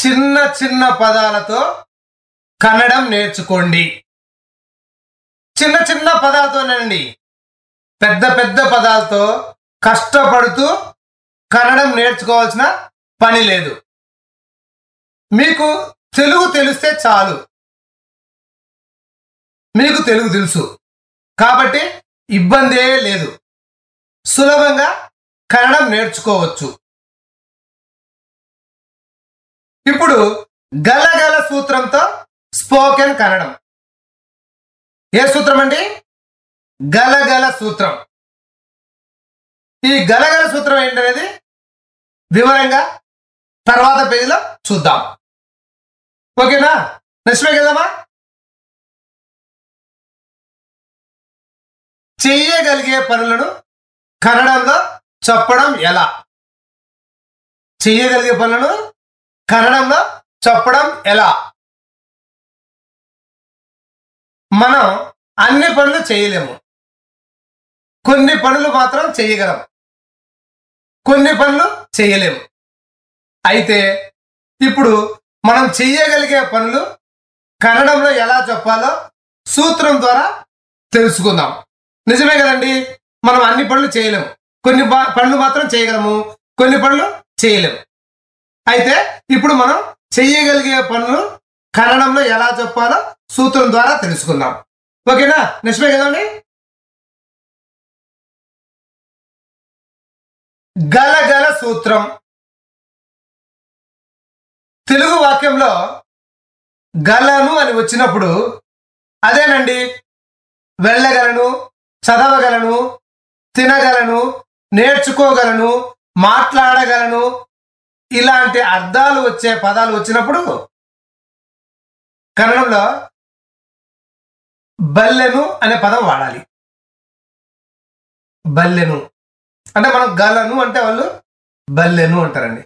చిన్న చిన్న పదాలతో కన్నడం నేర్చుకోండి. చిన్న చిన్న పదాలతోనండి, పెద్ద పెద్ద పదాలతో కష్టపడుతూ కన్నడం నేర్చుకోవాల్సిన పని లేదు. మీకు తెలుగు తెలిస్తే చాలు. మీకు తెలుగు తెలుసు కాబట్టి ఇబ్బందే లేదు. సులభంగా కన్నడం నేర్చుకోవచ్చు. ఇప్పుడు గలగల సూత్రంతో స్పోకెన్ కన్నడం. ఏ సూత్రం అండి? గలగల సూత్రం. ఈ గలగల సూత్రం ఏంటనేది వివరంగా తర్వాత పేజీలో చూద్దాం. ఓకేనా? నెక్స్ట్ పేజ్ వెళ్దామా? చెయ్యగలిగే పనులను కన్నడంలో చెప్పడం ఎలా? చెయ్యగలిగే పనులను కన్నడంలో చెప్పడం ఎలా? మనం అన్ని పనులు చేయలేము. కొన్ని పనులు మాత్రం చేయగలం, కొన్ని పనులు చేయలేము. అయితే ఇప్పుడు మనం చెయ్యగలిగే పనులు కన్నడంలో ఎలా చెప్పాలో సూత్రం ద్వారా తెలుసుకుందాం. నిజమే కదండి, మనం అన్ని పనులు చేయలేము, కొన్ని పనులు మాత్రం చేయగలము, కొన్ని పనులు చేయలేము. అయితే ఇప్పుడు మనం చెయ్యగలిగే పనులు కన్నడంలో ఎలా చెప్పాలో సూత్రం ద్వారా తెలుసుకుందాం. ఓకేనా? నెక్స్ట్ పేజ్ కదండి. గలగల సూత్రం. తెలుగు వాక్యంలో గలను అని వచ్చినప్పుడు అదేనండి, వెళ్ళగలను, చదవగలను, తినగలను, నేర్చుకోగలను, మాట్లాడగలను, ఇలాంటి అర్థాలు వచ్చే పదాలు వచ్చినప్పుడు కన్నడంలో బల్లెను అనే పదం వాడాలి. బల్లెను అంటే మనం గలను అంటే వాళ్ళు బల్లెను అంటారండి.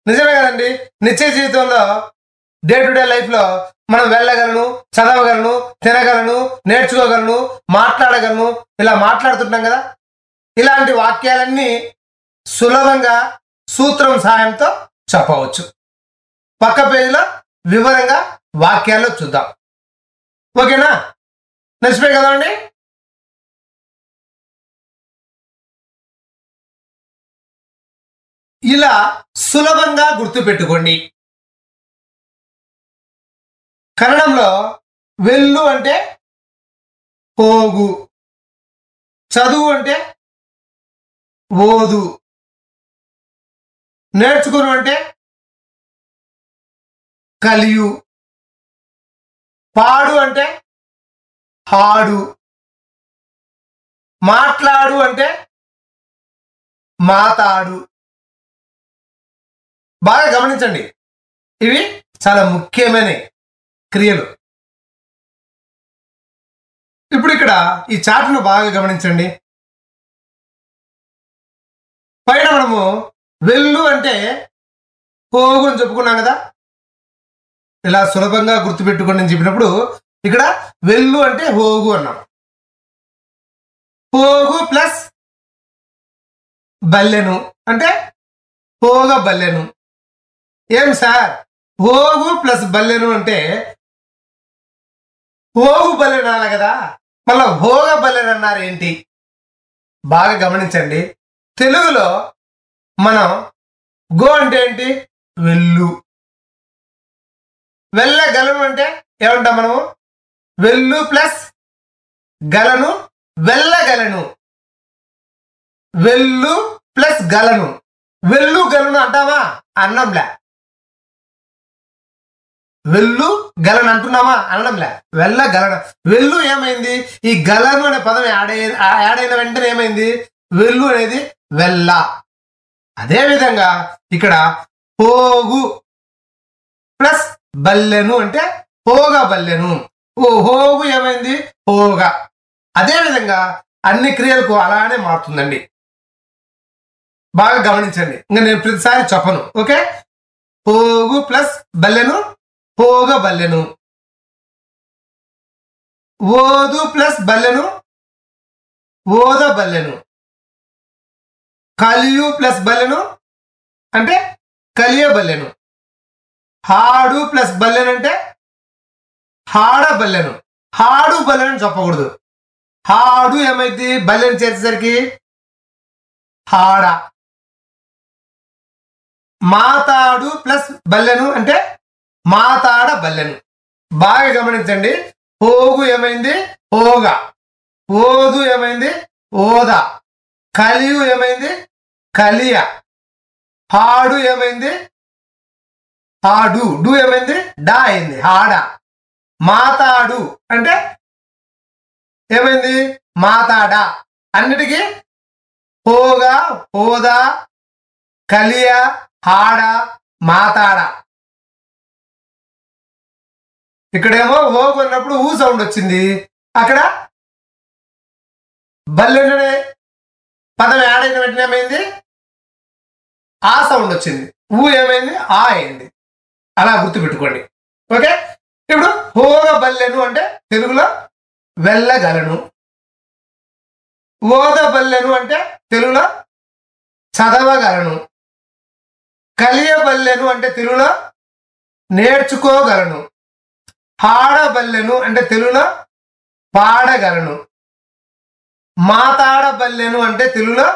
నిజమే కదండి, నిత్య జీవితంలో డే టు డే లైఫ్ లో మనం వెళ్ళగలను, చదవగలను, తినగలను, నేర్చుకోగలను, మాట్లాడగలను, ఇలా మాట్లాడుతుంటాం కదా. ఇలాంటి వాక్యాలన్నీ సులభంగా సూత్రం సహాయంతో చెప్పవచ్చు. పక్క పేజీలో వివరంగా వాక్యాల్లో చూద్దాం. ఓకేనా? నెక్స్ట్ పేజ్ కదండి. ఇలా సులభంగా గుర్తుపెట్టుకోండి. కన్నడంలో వెళ్ళు అంటే పోగు, చదువు అంటే ఓదు, నేర్చుకును అంటే కలియు, పాడు అంటే హాడు, మాట్లాడు అంటే మాతాడు. బాగా గమనించండి, ఇవి చాలా ముఖ్యమైన క్రియలు. ఇప్పుడు ఇక్కడ ఈ చార్ట్ను బాగా గమనించండి. పైన మనము వెళ్ళు అంటే పోగు అని చెప్పుకున్నాం కదా. ఇలా సులభంగా గుర్తుపెట్టుకోండి అని చెప్పినప్పుడు ఇక్కడ వెళ్ళు అంటే హోగు అన్నాం. పోగు ప్లస్ బల్లెను అంటే పోగ బల్లెను. ఏం సార్, హోగు ప్లస్ బల్లెను అంటే హోగు బల్లెను అనాలి కదా, మళ్ళా హోగ బల్లెను అన్నారు ఏంటి? బాగా గమనించండి. తెలుగులో మనం గో అంటే ఏంటి? వెళ్ళు. వెళ్ళగలను అంటే ఏమంటాం మనము? వెళ్ళు ప్లస్ గలను, వెళ్ళగలను. వెళ్ళు ప్లస్ గలను, వెళ్ళు గలను అంటావా? అన్నంలే. వెళ్ళు గలను అంటున్నామా? అనడంలే. వెళ్ళగలను. వెళ్ళు ఏమైంది? ఈ గలను అనే పదం యాడ్ అయిన వెంటనే ఏమైంది? వెళ్ళు అనేది వెళ్ళ. అదే విధంగా ఇక్కడ పోగు ప్లస్ బల్లెను అంటే పోగ బల్లెను. ఓ హోగు ఏమైంది? పోగ. అదే విధంగా అన్ని క్రియలకు అలానే మారుతుందండి. బాగా గమనించండి, ఇంకా నేను ప్రతిసారి చెప్పను. ఓకే? పోగు ప్లస్ బల్లెను పోగ బల్లెను. ఓదు ప్లస్ బల్లెను ఓద బల్లెను. కలియు ప్లస్ బల్లెను అంటే కలియబల్లెను. హాడు ప్లస్ బల్లెను అంటే హాడబల్లెను. హాడు బల్లెను చెప్పకూడదు. హాడు ఏమైంది? బల్లెను చేసేసరికి హాడ. మాతాడు ప్లస్ బల్లెను అంటే మాతాడ బల్లెను. బాగా గమనించండి. పోగు ఏమైంది? పోగా. ఓదు ఏమైంది? ఓద. కలియు ఏమైంది? కలియ. హాడు ఏమైంది? హాడు. డు ఏమైంది? డా అయింది. హాడ. మాతాడు అంటే ఏమైంది? మాతాడ. అన్నిటికీ పోగా, హోదా, కలియ, హాడ, మాతాడ. ఇక్కడేమో ఓగు అన్నప్పుడు ఊ సౌండ్ వచ్చింది. అక్కడ బల్లెనే పదం యాడ్ అయిన వెంటనే ఏమైంది? ఆ సౌండ్ వచ్చింది. ఊ ఏమైంది? ఆ అయింది. అలా గుర్తుపెట్టుకోండి. ఓకే. ఇప్పుడు హోగ బల్లెను అంటే తెలుగులో వెళ్ళగలను. ఓద బల్లెను అంటే తెలుగులో చదవగలను. కలియబల్లెను అంటే తెలుగులో నేర్చుకోగలను. పాడబల్లెను అంటే తెలుగులో పాడగలను. మాతాడబల్లెను అంటే తెలుగులో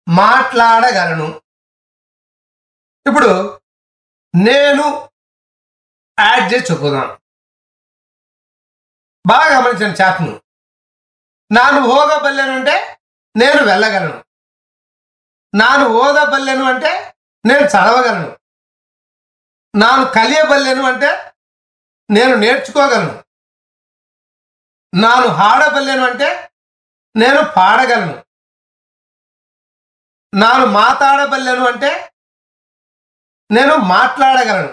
మాట్లాడగలను. ఇప్పుడు నేను యాడ్ చేసి చెప్పుదాం. బాగా గమనించండి చాట్ను. నాను హోగబల్లెను అంటే నేను వెళ్ళగలను. నాను ఓదబల్లెను అంటే నేను చదవగలను. నాను కలియబల్లెను అంటే నేను నేర్చుకోగలను. నాను హాడబల్లెను అంటే నేను పాడగలను. నాను మాట్లాడబల్లెను అంటే నేను మాట్లాడగలను.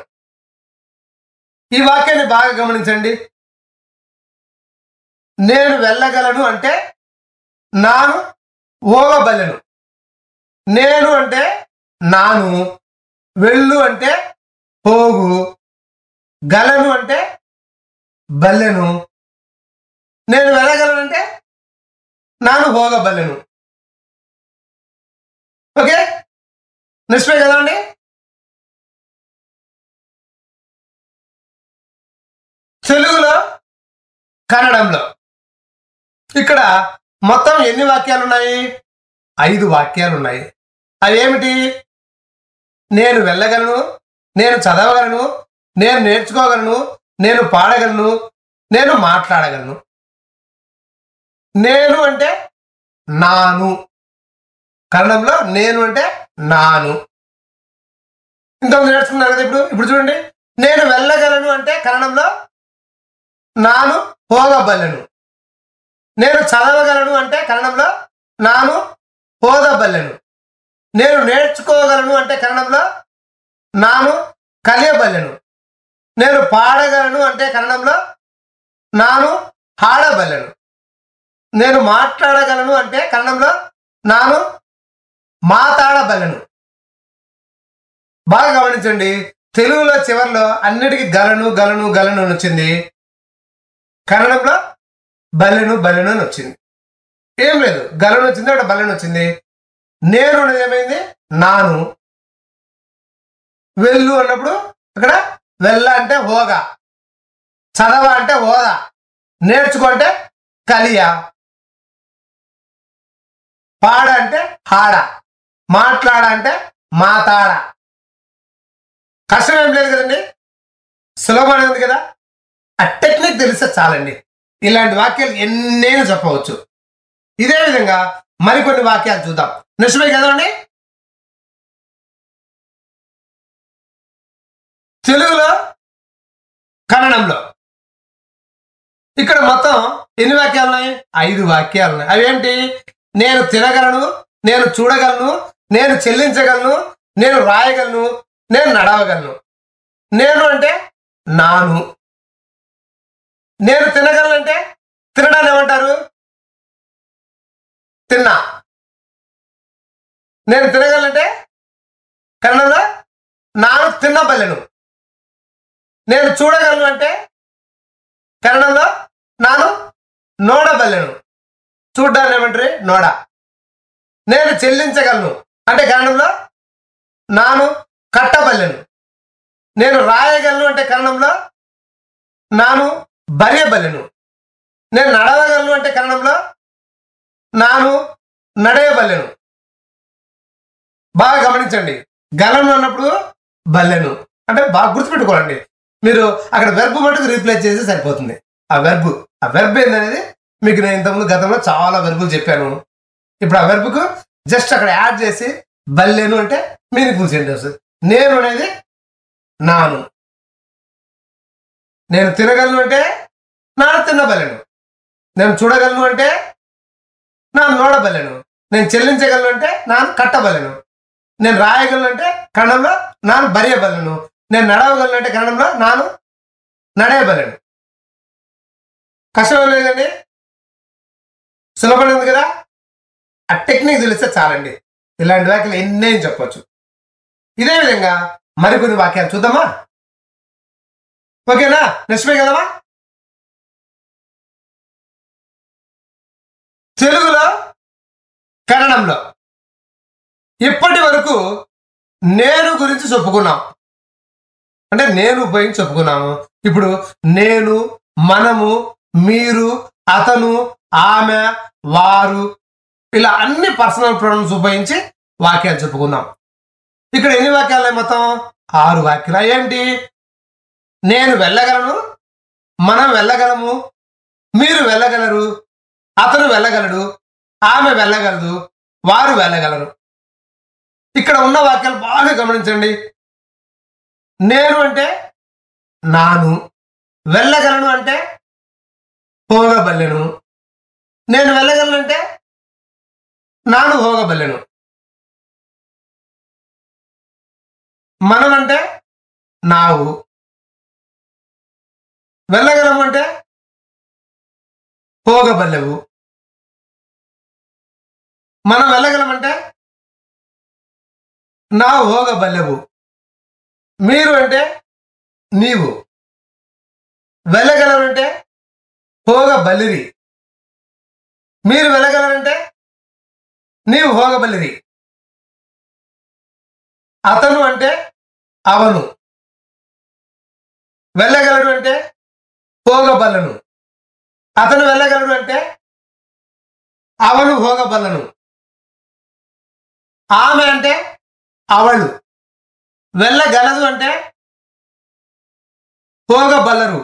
ఈ వాక్యాన్ని బాగా గమనించండి. నేను వెళ్ళగలను అంటే నాను ఓగబల్లెను. నేను అంటే నాను, వెళ్ళు అంటే పోగు, గలను అంటే బల్లెను. నేను వెళ్ళగలనంటే నాను హోగబల్లెను. ఓకే, నిశ్చయం కదా అండి. తెలుగులో కన్నడంలో ఇక్కడ మొత్తం ఎన్ని వాక్యాలు ఉన్నాయి? 5 వాక్యాలు ఉన్నాయి. అవి ఏమిటి? నేను వెళ్ళగలను, నేను చదవగలను, నేను నేర్చుకోగలను, నేను పాడగలను, నేను మాట్లాడగలను. నేను అంటే నాను. కన్నడంలో నేను అంటే నాను. ఇంతకుముందు నేర్చుకున్నారు కదా. ఇప్పుడు చూడండి. నేను వెళ్ళగలను అంటే కన్నడంలో నాను హోగబల్లెను. నేను చదవగలను అంటే కన్నడంలో నాను హోదబల్లెను. నేను నేర్చుకోగలను అంటే కన్నడంలో నాను కలియబల్లెను. నేను పాడగలను అంటే కన్నడంలో నాను హాడబల్లెను. నేను మాట్లాడగలను అంటే కన్నడంలో నాను మాతాడబల్లెను. బాగా గమనించండి. తెలుగులో చివరిలో అన్నిటికీ గలను గలను గలను అని వచ్చింది. కన్నడంలో బల్లెను బల్లెను అని వచ్చింది. ఏం లేదు, గలను వచ్చింది, అక్కడ బల్లెను వచ్చింది. నేను అనేది ఏమైంది? నాను. వెళ్ళు అన్నప్పుడు అక్కడ వెళ్ళ అంటే హోగా, చదవ అంటే హోదా, నేర్చుకో అంటే కలియ, పాడ అంటే హాడ, మాట్లాడ అంటే మాతాడ. కష్టం ఏం లేదు కదండి, సులభమైన ఉంది కదా. ఆ టెక్నిక్ తెలిస్తే చాలండి. ఇలాంటి వాక్యాలు ఎన్నైనా చెప్పవచ్చు. ఇదే విధంగా మరికొన్ని వాక్యాలు చూద్దాం. నిజమే కదండి. తెలుగులో కన్నడంలో ఇక్కడ మొత్తం ఎన్ని వాక్యాలు ఉన్నాయి? 5 వాక్యాలు ఉన్నాయి. అవేంటి? నేను తినగలను, నేను చూడగలను, నేను చెల్లించగలను, నేను రాయగలను, నేను నడవగలను. నేను అంటే నాను. నేను తినగలనంటే తినడాన్ని ఏమంటారు? తిన్నా. నేను తినగలనంటే కన్నడంలో నాను తిన్నబల్లెను. నేను చూడగలను అంటే కన్నడంలో నాను నోడబల్లెను. చూడ్డాన్ని ఏమంటారు? నోడ. నేను చెల్లించగలను అంటే కన్నడంలో నాను కట్టబల్లెను. నేను రాయగలను అంటే కన్నడంలో నాను బరియబల్లెను. నేను నడవగలను అంటే కన్నడంలో నాను నడయబల్లెను. బాగా గమనించండి. గలను అన్నప్పుడు బల్లెను అంటే బాగా గుర్తుపెట్టుకోవాలండి. మీరు అక్కడ వెర్బ్ మటుకు రీప్లేస్ చేస్తే సరిపోతుంది. ఆ వెర్బ్ ఏందనేది మీకు నేను ఇంతకుముందు గతంలో చాలా వెర్బులు చెప్పాను. ఇప్పుడు ఆ వెర్బ్కు జస్ట్ అక్కడ యాడ్ చేసి బల్లెను అంటే మీనింగ్ఫుల్ సెంటెన్స్. నేను అనేది నాను. నేను తినగలను అంటే నాను తినబల్లెను. నేను చూడగలను అంటే నాను నోడబల్లెను. నేను చెల్లించగలను అంటే నాను కట్టబల్లెను. నేను రాయగలను అంటే కన్నడంలో నాను బరియబల్లెను. నేను నడవగలను అంటే కన్నడంలో నాను నడయబల్లెను. కష్టం లేదండి, సులభం ఉంది కదా. ఆ టెక్నిక్ తెలిస్తే చాలండి. ఇలాంటి వాక్యాలు ఎన్నేం చెప్పొచ్చు. ఇదే విధంగా మరికొన్ని వాక్యాలు చూద్దామా? ఓకేనా? నిజమే కదమ్మా? తెలుగులో కన్నడంలో ఇప్పటి వరకు నేను గురించి చెప్పుకున్నాం, అంటే నేను ఉపయోగించి చెప్పుకున్నాము. ఇప్పుడు నేను, మనము, మీరు, అతను, ఆమె, వారు ఇలా అన్ని పర్సనల్ ప్రొనౌన్స్ ఉపయోగించి వాక్యాలు చెప్పుకుందాం. ఇక్కడ ఎన్ని వాక్యాలు మొత్తం? 6 వాక్యాలు. ఏంటి? నేను వెళ్ళగలను, మనం వెళ్ళగలము, మీరు వెళ్ళగలరు, అతను వెళ్ళగలడు, ఆమె వెళ్ళగలదు, వారు వెళ్ళగలరు. ఇక్కడ ఉన్న వాక్యాలు బాగా గమనించండి. నేను అంటే నాను, వెళ్ళగలను అంటే ಹೋಗಬಲ್ಲೆನು, నేను వెళ్ళగలను అంటే నాను ಹೋಗಬಲ್ಲೆను, మనం అంటే నావు, వెళ్ళగలము అంటే ಹೋಗಬಲ್ಲೆವು, మనం వెళ్ళగలమంటే ನಾವು ಹೋಗಬಲ್ಲೆವು, మీరు అంటే నీవు, వెళ్ళగలరంటే ಹೋಗಬಲ್ಲಿರಿ, మీరు వెళ్ళగలరంటే నీవు ಹೋಗಬಲ್ಲಿರಿ, అతను అంటే అవను, వెళ్ళగలడు అంటే ಹೋಗಬಲ್ಲನು, అతను వెళ్ళగలడు అంటే అవను ಹೋಗಬಲ್ಲನು, ఆమె అంటే అవಳು, వెళ్ళగలదు అంటే ಹೋಗಬಲ್ಲರು,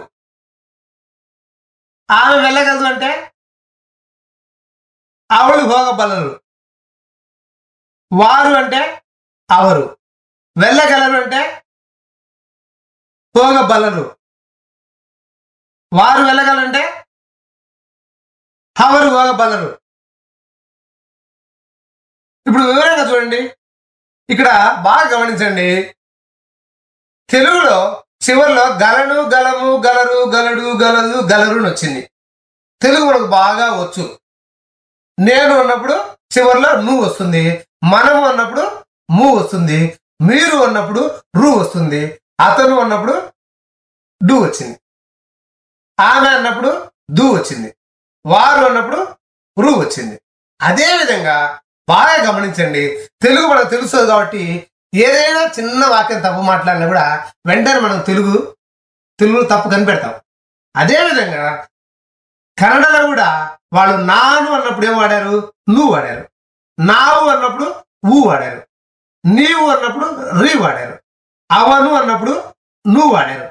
ఆమె వెళ్ళగలదు అంటే అవಳು ಹೋಗಬಲ್ಲರು, వారు అంటే అవరు, వెళ్ళగలరు అంటే ಹೋಗಬಲ್ಲರು, వారు వెళ్ళగలంటే అవరు ಹೋಗಬಲ್ಲರು. ఇప్పుడు వివరంగా చూడండి. ఇక్కడ బాగా గమనించండి. తెలుగులో చివరిలో గలను, గలము, గలరు, గలడు, గలదు, గలరు అని వచ్చింది. తెలుగు మనకు బాగా వచ్చు. నేను అన్నప్పుడు చివరిలో నువ్వు వస్తుంది, మనము అన్నప్పుడు ము వస్తుంది, మీరు అన్నప్పుడు రు వస్తుంది, అతను అన్నప్పుడు డు వచ్చింది, ఆమె అన్నప్పుడు దు వచ్చింది, వారు అన్నప్పుడు రు వచ్చింది. అదేవిధంగా బాగా గమనించండి. తెలుగు మనకు తెలుస్తుంది కాబట్టి ఏదైనా చిన్న వాక్యం తప్పు మాట్లాడినా కూడా వెంటనే మనం తెలుగులో తప్పు కనిపెడతాం. అదేవిధంగా కన్నడలో కూడా వాళ్ళు నాను అన్నప్పుడు ఏం వాడారు? నువ్వు వాడారు. నావు అన్నప్పుడు ఊ వాడారు. నీవు అన్నప్పుడు రీ వాడారు. అవను అన్నప్పుడు నువ్వు వాడారు.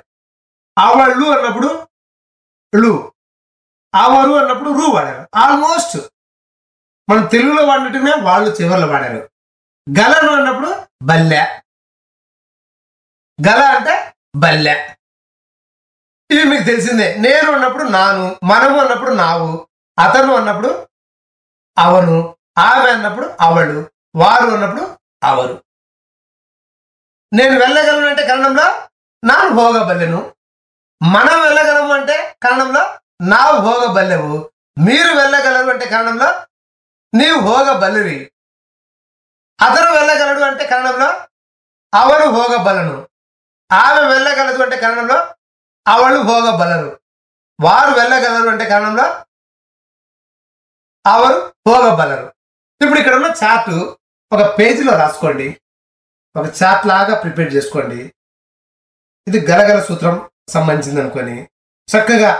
అవళ్ళు అన్నప్పుడు లు, అవరు అన్నప్పుడు రు వాడారు. ఆల్మోస్ట్ మనం తెలుగులో వాడినట్టునే వాళ్ళు చివరిలో వాడారు. గలను అన్నప్పుడు బల్లె, గల అంటే బల్లె. ఇవి మీకు తెలిసిందే. నేను అన్నప్పుడు నాను, మనము అన్నప్పుడు నావు, అతను అన్నప్పుడు అవను, ఆమె అన్నప్పుడు అవಳು, వారు అన్నప్పుడు అవరు. నేను వెళ్ళగలను అంటే కన్నడంలో నాను ಹೋಗಬಲ್ಲೆను, మనం వెళ్ళగలము అంటే కన్నడంలో నావు ಹೋಗಬಲ್ಲೆವು, మీరు వెళ్ళగలరు అంటే కన్నడంలో నీవు ಹೋಗಬಲ್ಲಿರಿ, అతను వెళ్ళగలడు అంటే కన్నడంలో అవను ಹೋಗಬಲ್ಲನು, ఆమె వెళ్ళగలదు అంటే కన్నడంలో అవಳು ಹೋಗಬಲ್ಲರು, వారు వెళ్ళగలరు అంటే కన్నడంలో అవరు ಹೋಗಬಲ್ಲರು. ఇప్పుడు ఇక్కడ ఉన్న చార్టు ఒక పేజీలో రాసుకోండి. ఒక చార్ట్ లాగా ప్రిపేర్ చేసుకోండి. ఇది గలగల సూత్రం సంబంధించింది అనుకొని చక్కగా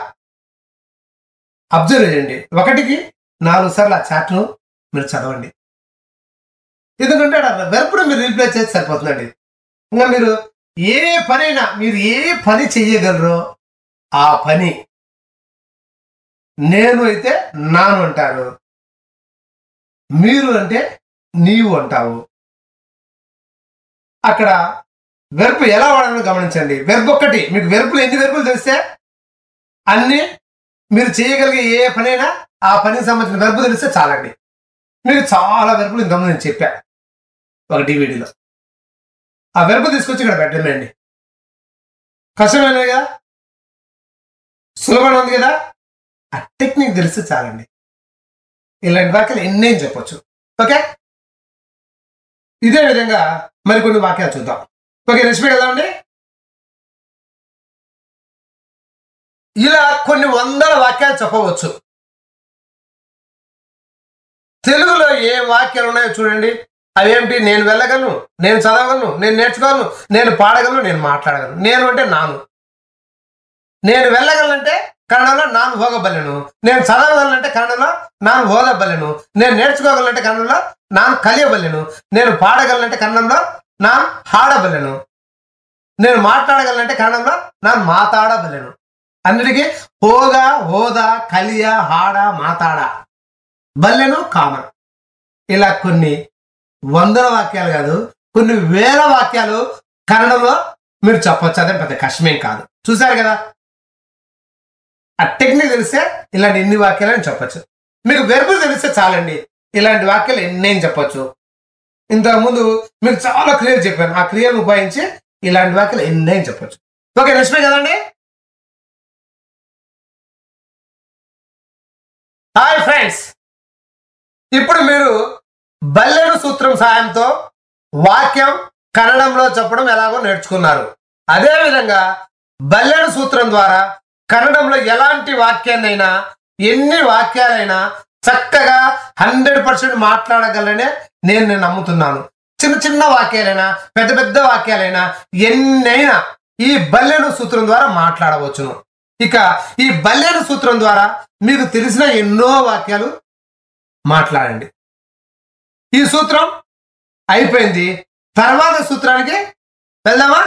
అబ్జర్వ్ చేయండి. 1కి 4 సార్లు ఆ చార్ట్ను మీరు చదవండి. ఎందుకంటే వెర్బ్ను మీరు రీప్లేస్ చేసి సరిపోతుందండి. ఇంకా మీరు ఏ పని చెయ్యగలరో ఆ పని నేను అయితే నాను అంటారు, మీరు అంటే నీవు అంటావు. అక్కడ వెర్బ్ ఎలా వాడాలో గమనించండి. వెర్బ్ ఒక్కటి, మీకు వెర్బులు ఎన్ని వెర్బులు తెలిస్తే అన్ని మీరు చేయగలిగే ఏ పనైనా ఆ పనికి సంబంధించిన వెర్బు తెలిస్తే చాలండి. మీకు చాలా వెర్బులు ఇంతకుముందు నేను చెప్పా ఒక డివిడీలో. ఆ వెర్బు తీసుకొచ్చి ఇక్కడ పెట్టండి. కష్టమైనది కదా, సులభంగా ఉంది కదా, ఆ టెక్నిక్ తెలిస్తే చాలండి. ఇలాంటి వాక్యాలు ఎన్నేం చెప్పొచ్చు. ఓకే, ఇదే విధంగా మరికొన్ని వాక్యాలు చూద్దాం. ఓకే, నెక్స్ట్ వెళ్దామండి. ఇలా కొన్ని వందల వాక్యాలు చెప్పవచ్చు. తెలుగులో ఏ వాక్యాలు ఉన్నాయో చూడండి. అవేమిటి? నేను వెళ్ళగలను, నేను చదవగలను, నేను నేర్చుకోగలను, నేను పాడగలను, నేను మాట్లాడగలను. నేను అంటే నాను. నేను వెళ్ళగలనంటే కన్నడలో నాను ಹೋಗಬಲ್ಲೆನು, నేను చదవగలనంటే కన్నడలో నాను ఓదబల్ಲೆను, నేను నేర్చుకోగలనంటే కన్నడలో నాను కలియబల్ಲೆను, నేను పాడగలనంటే కన్నడంలో నాను హాడబల్ಲೆను, నేను మాట్లాడగలనంటే కన్నడంలో నాను మాతాడబల్ಲೆను. అన్నిటికీ హోగ, హోదా, కలియ, హాడ, మాతాడ, బల్లెను కామన్. ఇలా కొన్ని వందల వాక్యాలు కాదు, కొన్ని వేల వాక్యాలు కన్నడంలో మీరు చెప్పొచ్చు. అదే పెద్ద కష్టమేం కాదు. చూసారు కదా, ఆ టెక్నిక్ తెలిస్తే ఇలాంటి ఎన్ని వాక్యాలని చెప్పచ్చు. మీకు వెర్బులు తెలిస్తే చాలండి, ఇలాంటి వాక్యాలు ఎన్నేం చెప్పచ్చు. ఇంతకుముందు మీకు చాలా క్లియర్ చెప్పాను. ఆ క్రియను ఉపయోగించి ఇలాంటి వాక్యాలు ఎన్నేం చెప్పచ్చు. ఓకే, నిజమే కదండి. హాయ్ ఫ్రెండ్స్, ఇప్పుడు మీరు బల్లెను సూత్రం సాయంతో వాక్యం కన్నడంలో చెప్పడం ఎలాగో నేర్చుకున్నారు. అదేవిధంగా బల్లెను సూత్రం ద్వారా కన్నడంలో ఎలాంటి వాక్యాన్నైనా, ఎన్ని వాక్యాలైనా చక్కగా 100% మాట్లాడగలనే నేను నమ్ముతున్నాను. చిన్న చిన్న వాక్యాలైనా, పెద్ద పెద్ద వాక్యాలైనా, ఎన్నైనా ఈ బల్లెను సూత్రం ద్వారా మాట్లాడవచ్చును. ఇక ఈ బల్లెను సూత్రం ద్వారా మీకు తెలిసిన ఎన్నో వాక్యాలు మాట్లాడండి. ఈ సూత్రం అయిపోయింది. తర్వాత సూత్రానికి వెళ్దామా?